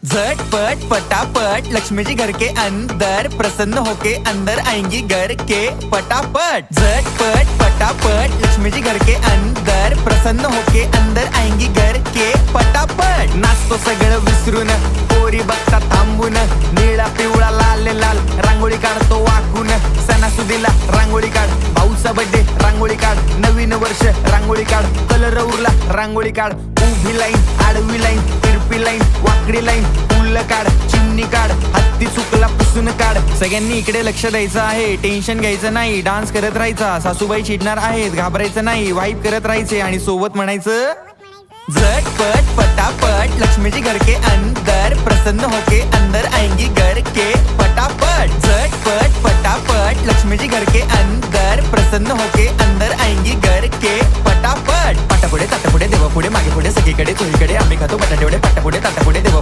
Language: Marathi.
झटपट पटापट लक्ष्मी जी घर के अंदर प्रसन्न होके अंदर आएंगी घर के पटापट। झटपट पटापट लक्ष्मी जी घर के अंदर प्रसन्न होके अंदर आएंगी घर के पटापट। नाचतो सगळं विसरून पोरी बघता थांबून निळा पिवळा लाल लाल रांगोळी काढतो वाकून। सणासुदीला रांगोळी काढ, भाऊचा बर्थडे रांगोळी काढ, नवीन वर्ष रांगोळी काढ, कलर उरला रांगोळी काढ, उभी लाईन आडवी लाईन तिरपी लाईन वाकडी लाईन फुल काढ, चिमणी काढ, हत्ती चुकला पुसून काढ। सगळ्यांनी इकडे लक्ष द्यायचं आहे, टेन्शन घ्यायचं नाही, डान्स करत राहायचा। सासूबाई चिडणार आहेत, घाबरायचं नाही, वाईप करत राहायचे आणि सोबत म्हणायचं झटपट पटापट लक्ष्मी जी घर के अंदर प्रसन्न होके अंदर आएंगी घर के पटापट। झटपट पटापट लक्ष्मी जी घर के अंदर प्रसन्न होके अंदर आएंगी घर के पटापट। पाटापुढे ताटापुढे देवापुढे मागे पुढे सगळीकडे चोहीकडे आम्ही खातो बटाटेवडे पाटापुढे ताटापुढे देवा